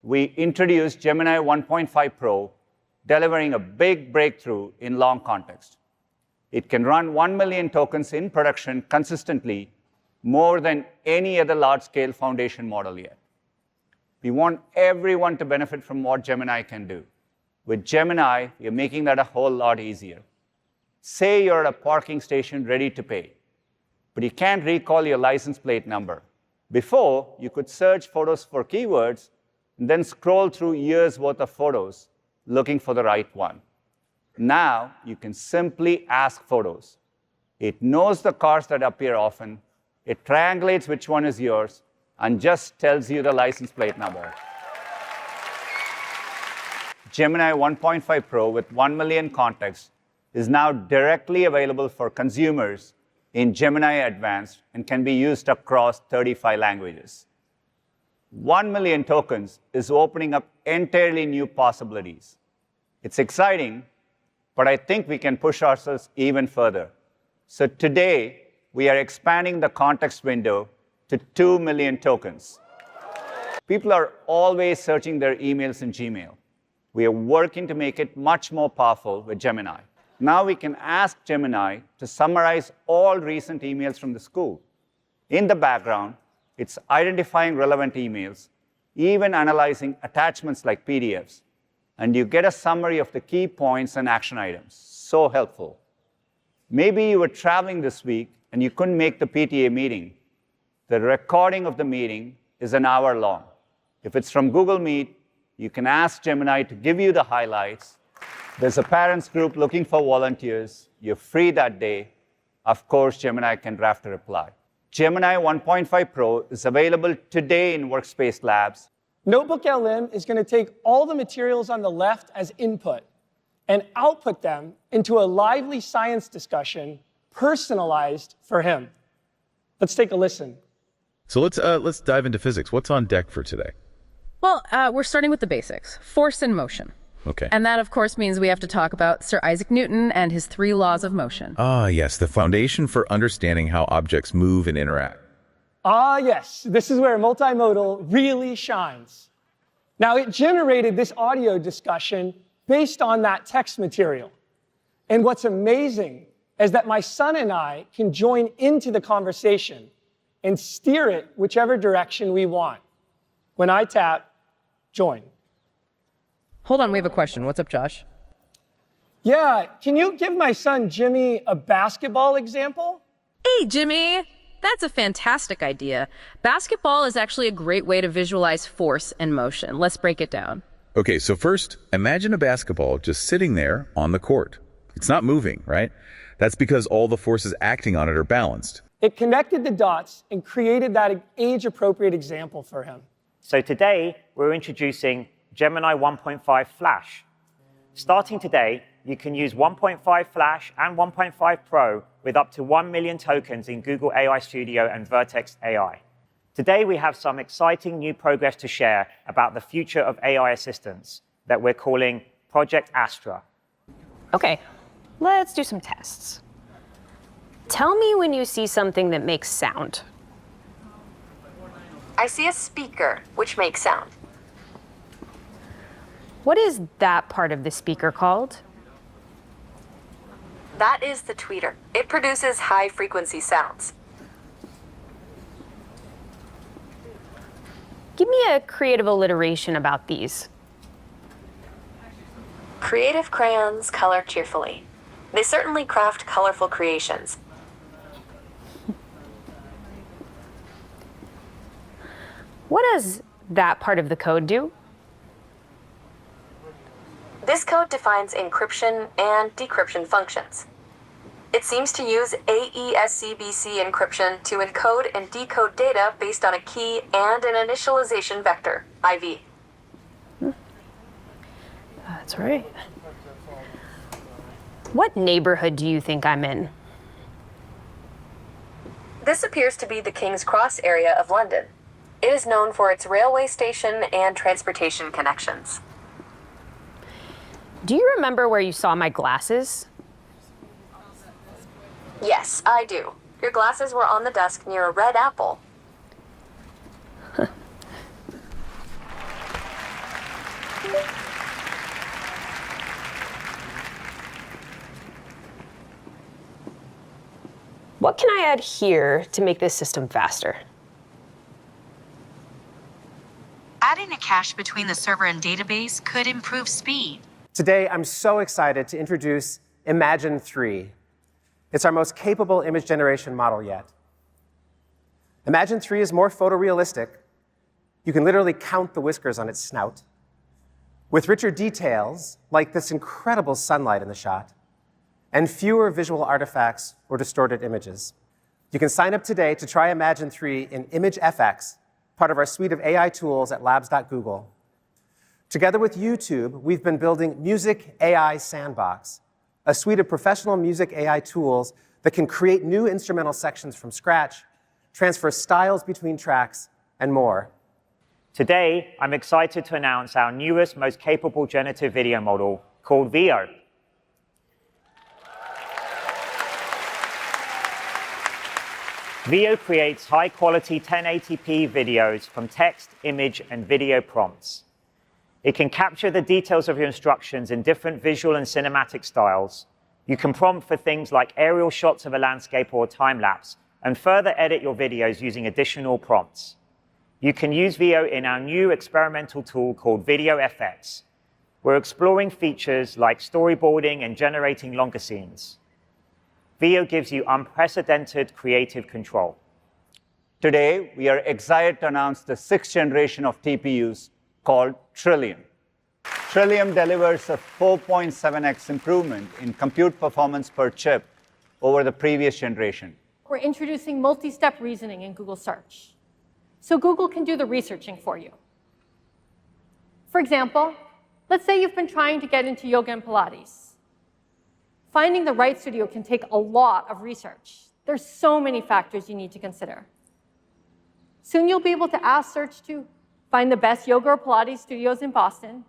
we introduced Gemini 1.5 Pro, delivering a big breakthrough in long context. It can run 1 million tokens in production consistently, more than any other large-scale foundation model yet. We want everyone to benefit from what Gemini can do. With Gemini, we are making that a whole lot easier. Say you're at a parking station ready to pay, but you can't recall your license plate number. Before, you could search photos for keywords and then scroll through years' worth of photos looking for the right one. Now, you can simply ask photos. It knows the cars that appear often, it triangulates which one is yours, and just tells you the license plate number. Gemini 1.5 Pro with 1 million contexts is now directly available for consumers in Gemini Advanced and can be used across 35 languages. 1 million tokens is opening up entirely new possibilities. It's exciting, but I think we can push ourselves even further. So today, we are expanding the context window to 2 million tokens. People are always searching their emails in Gmail. We are working to make it much more powerful with Gemini. Now we can ask Gemini to summarize all recent emails from the school. In the background, it's identifying relevant emails, even analyzing attachments like PDFs. And you get a summary of the key points and action items. So helpful. Maybe you were traveling this week and you couldn't make the PTA meeting. The recording of the meeting is an hour long. If it's from Google Meet, you can ask Gemini to give you the highlights. There's a parents group looking for volunteers. You're free that day. Of course, Gemini can draft a reply. Gemini 1.5 Pro is available today in Workspace Labs. Notebook LM is going to take all the materials on the left as input and output them into a lively science discussion personalized for him. Let's take a listen. So let's dive into physics. What's on deck for today? Well, we're starting with the basics, force and motion. Okay. And that, of course, means we have to talk about Sir Isaac Newton and his 3 laws of motion. Ah, yes, the foundation for understanding how objects move and interact. Ah, yes, this is where multimodal really shines. Now, it generated this audio discussion based on that text material. And what's amazing is that my son and I can join into the conversation and steer it whichever direction we want. When I tap join. Hold on, we have a question. What's up, Josh? Yeah, can you give my son Jimmy a basketball example? Hey, Jimmy! That's a fantastic idea. Basketball is actually a great way to visualize force and motion. Let's break it down. Okay, so first, imagine a basketball just sitting there on the court. It's not moving, right? That's because all the forces acting on it are balanced. It connected the dots and created that age-appropriate example for him. So today, we're introducing Gemini 1.5 Flash. Starting today, you can use 1.5 Flash and 1.5 Pro with up to 1 million tokens in Google AI Studio and Vertex AI. Today, we have some exciting new progress to share about the future of AI assistants that we're calling Project Astra. Okay, let's do some tests. Tell me when you see something that makes sound. I see a speaker, which makes sound. What is that part of the speaker called? That is the tweeter. It produces high-frequency sounds. Give me a creative alliteration about these. Creative crayons color cheerfully. They certainly craft colorful creations. What does that part of the code do? This code defines encryption and decryption functions. It seems to use AES-CBC encryption to encode and decode data based on a key and an initialization vector, IV. That's right. What neighborhood do you think I'm in? This appears to be the King's Cross area of London. It is known for its railway station and transportation connections. Do you remember where you saw my glasses? Yes, I do. Your glasses were on the desk near a red apple. What can I add here to make this system faster? Adding a cache between the server and database could improve speed. Today, I'm so excited to introduce Imagine 3. It's our most capable image generation model yet. Imagine 3 is more photorealistic. You can literally count the whiskers on its snout. With richer details, like this incredible sunlight in the shot, and fewer visual artifacts or distorted images. You can sign up today to try Imagine 3 in ImageFX, part of our suite of AI tools at labs.google. Together with YouTube, we've been building Music AI Sandbox, a suite of professional music AI tools that can create new instrumental sections from scratch, transfer styles between tracks, and more. Today, I'm excited to announce our newest, most capable generative video model called Veo. Veo creates high-quality 1080p videos from text, image, and video prompts. It can capture the details of your instructions in different visual and cinematic styles. You can prompt for things like aerial shots of a landscape or a time-lapse, and further edit your videos using additional prompts. You can use Veo in our new experimental tool called VideoFX. We're exploring features like storyboarding and generating longer scenes. Veo gives you unprecedented creative control. Today, we are excited to announce the 6th generation of TPUs called Trillium. Trillium delivers a 4.7x improvement in compute performance per chip over the previous generation. We're introducing multi-step reasoning in Google Search, so Google can do the researching for you. For example, let's say you've been trying to get into yoga and Pilates. Finding the right studio can take a lot of research. There's so many factors you need to consider. Soon you'll be able to ask Search to find the best yoga or Pilates studios in Boston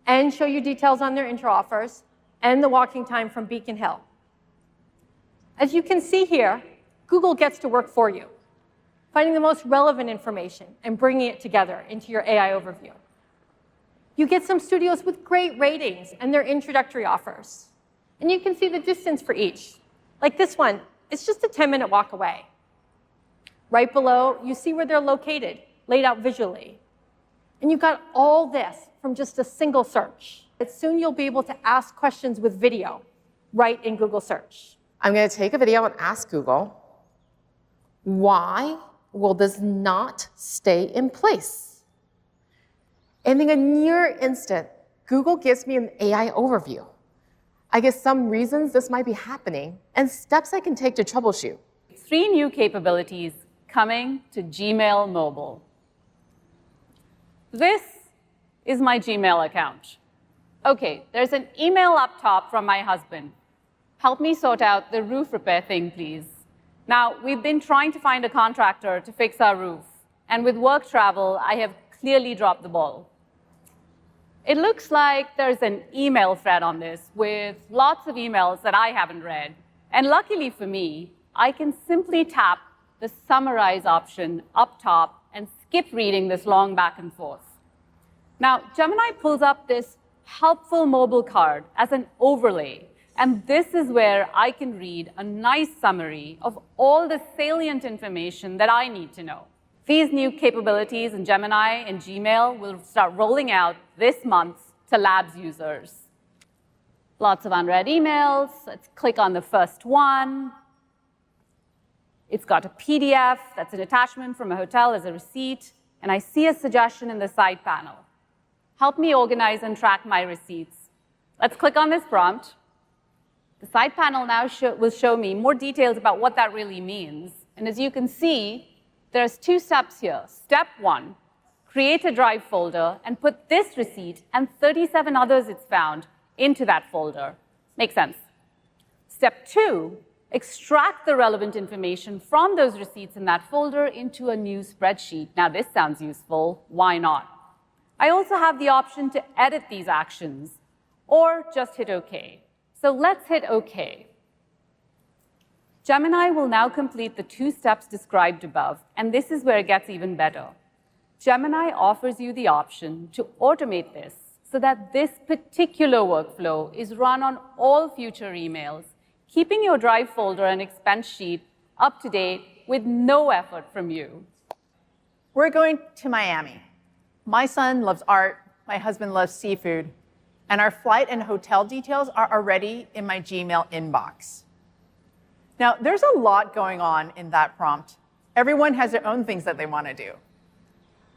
and show you details on their inter-offers and the walking time from Beacon Hill. As you can see here, Google gets to work for you, finding the most relevant information and bringing it together into your AI overview. You get some studios with great ratings and their introductory offers. And you can see the distance for each. Like this one, it's just a 10-minute walk away. Right below, you see where they're located, laid out visually. And you've got all this from just a single search. But soon you'll be able to ask questions with video right in Google Search. I'm going to take a video and ask Google, why will this not stay in place? And in a near instant, Google gives me an AI overview. I guess some reasons this might be happening and steps I can take to troubleshoot. 3 new capabilities coming to Gmail Mobile. This is my Gmail account. OK, there's an email up top from my husband. Help me sort out the roof repair thing, please. Now, we've been trying to find a contractor to fix our roof. And with work travel, I have clearly dropped the ball. It looks like there's an email thread on this with lots of emails that I haven't read. And luckily for me, I can simply tap the summarize option up top and skip reading this long back and forth. Now, Gemini pulls up this helpful mobile card as an overlay. And this is where I can read a nice summary of all the salient information that I need to know. These new capabilities in Gemini and Gmail will start rolling out this month to Labs users. Lots of unread emails. Let's click on the first one. It's got a PDF that's an attachment from a hotel as a receipt. And I see a suggestion in the side panel. Help me organize and track my receipts. Let's click on this prompt. The side panel now will show me more details about what that really means. And as you can see, there's 2 steps here. Step 1, create a Drive folder and put this receipt and 37 others it's found into that folder. Makes sense. Step 2, extract the relevant information from those receipts in that folder into a new spreadsheet. Now, this sounds useful. Why not? I also have the option to edit these actions or just hit OK. So let's hit OK. Gemini will now complete the 2 steps described above, and this is where it gets even better. Gemini offers you the option to automate this so that this particular workflow is run on all future emails, keeping your Drive folder and expense sheet up to date with no effort from you. We're going to Miami. My son loves art, my husband loves seafood, and our flight and hotel details are already in my Gmail inbox. Now, there's a lot going on in that prompt. Everyone has their own things that they want to do.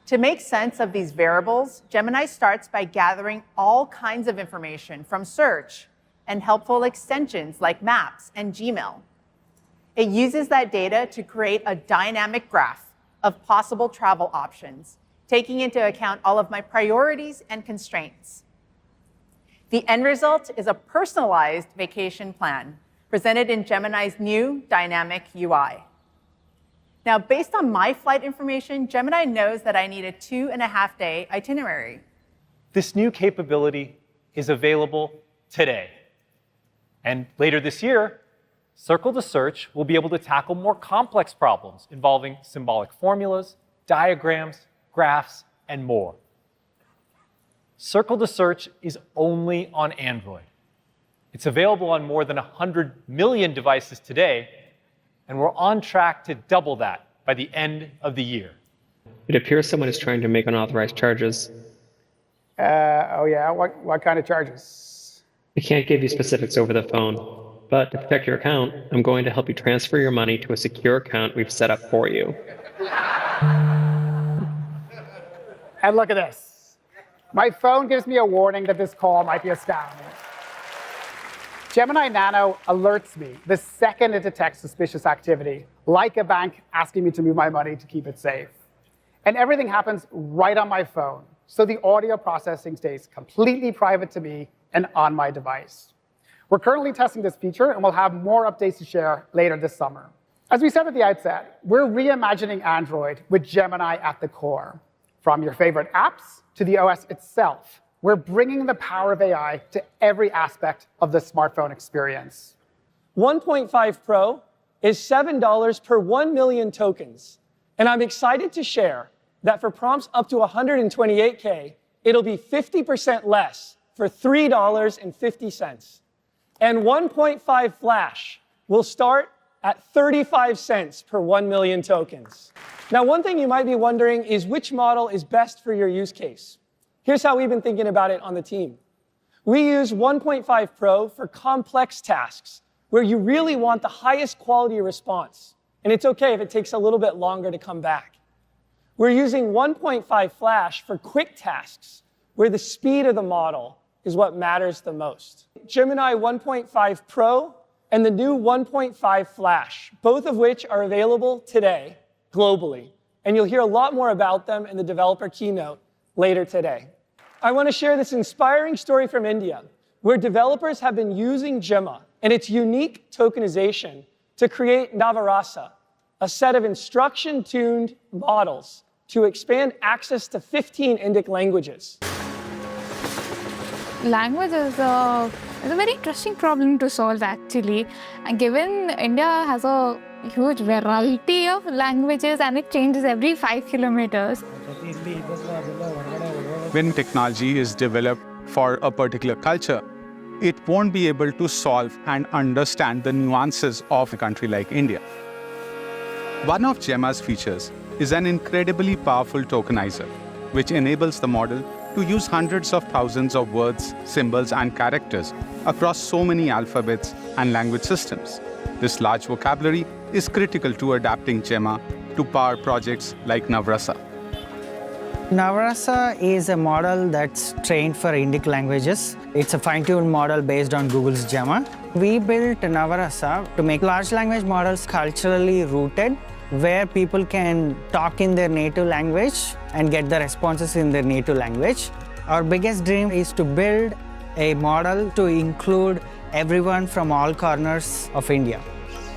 To make sense of these variables, Gemini starts by gathering all kinds of information from search and helpful extensions like Maps and Gmail. It uses that data to create a dynamic graph of possible travel options, taking into account all of my priorities and constraints. The end result is a personalized vacation plan presented in Gemini's new dynamic UI. Now, based on my flight information, Gemini knows that I need a 2.5-day itinerary. This new capability is available today. And later this year, Circle to Search will be able to tackle more complex problems involving symbolic formulas, diagrams, graphs, and more. Circle to Search is only on Android. It's available on more than 100 million devices today, and we're on track to double that by the end of the year. It appears someone is trying to make unauthorized charges. Oh yeah, what kind of charges? I can't give you specifics over the phone, but to protect your account, I'm going to help you transfer your money to a secure account we've set up for you. And look at this. My phone gives me a warning that this call might be a scam. Gemini Nano alerts me the second it detects suspicious activity, like a bank asking me to move my money to keep it safe. And everything happens right on my phone, so the audio processing stays completely private to me and on my device. We're currently testing this feature, and we'll have more updates to share later this summer. As we said at the outset, we're reimagining Android with Gemini at the core. From your favorite apps to the OS itself, we're bringing the power of AI to every aspect of the smartphone experience. 1.5 Pro is $7 per 1 million tokens. And I'm excited to share that for prompts up to 128K, it'll be 50% less for $3.50. And 1.5 Flash will start at 35 cents per 1 million tokens. Now, one thing you might be wondering is which model is best for your use case. Here's how we've been thinking about it on the team. We use 1.5 Pro for complex tasks where you really want the highest quality response. And it's OK if it takes a little bit longer to come back. We're using 1.5 Flash for quick tasks where the speed of the model is what matters the most. Gemini 1.5 Pro and the new 1.5 Flash, both of which are available today globally. And you'll hear a lot more about them in the developer keynote later today. I want to share this inspiring story from India, where developers have been using Gemma and its unique tokenization to create Navarasa, a set of instruction-tuned models to expand access to 15 Indic languages. Language is a very interesting problem to solve, actually. And given India has a huge variety of languages and it changes every 5 kilometers. When technology is developed for a particular culture, it won't be able to solve and understand the nuances of a country like India. One of Gemma's features is an incredibly powerful tokenizer, which enables the model to use hundreds of thousands of words, symbols, and characters across so many alphabets and language systems. This large vocabulary is critical to adapting Gemma to power projects like Navrasa. Navrasa is a model that's trained for Indic languages. It's a fine-tuned model based on Google's Gemma. We built Navrasa to make large language models culturally rooted, where people can talk in their native language and get the responses in their native language. Our biggest dream is to build a model to include everyone from all corners of India.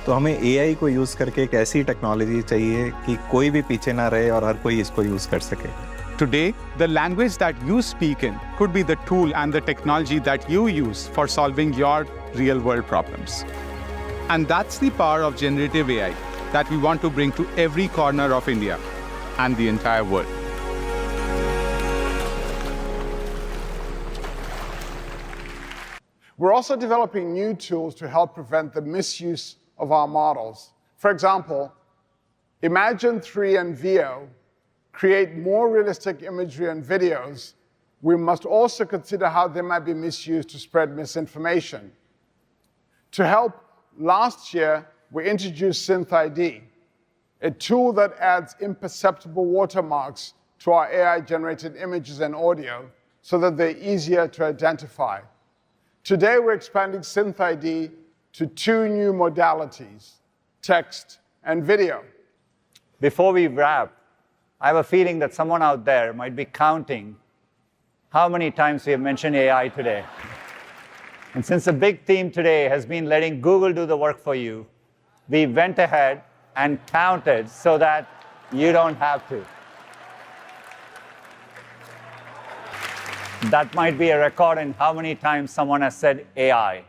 तो हमें AI को use करके एक ऐसी technology चाहिए कि कोई भी पीछे ना रहे और हर कोई इसको यूज कर सके. Today, the language that you speak in could be the tool and the technology that you use for solving your real-world problems. And that's the power of generative AI that we want to bring to every corner of India and the entire world. We're also developing new tools to help prevent the misuse of our models. For example, Imagine 3 and Veo create more realistic imagery and videos. We must also consider how they might be misused to spread misinformation. To help, last year, we introduced SynthID, a tool that adds imperceptible watermarks to our AI-generated images and audio so that they're easier to identify. Today, we're expanding SynthID to 2 new modalities, text and video. Before we wrap, I have a feeling that someone out there might be counting how many times we have mentioned AI today. And since the big theme today has been letting Google do the work for you, we went ahead and counted so that you don't have to. That might be a record in how many times someone has said AI.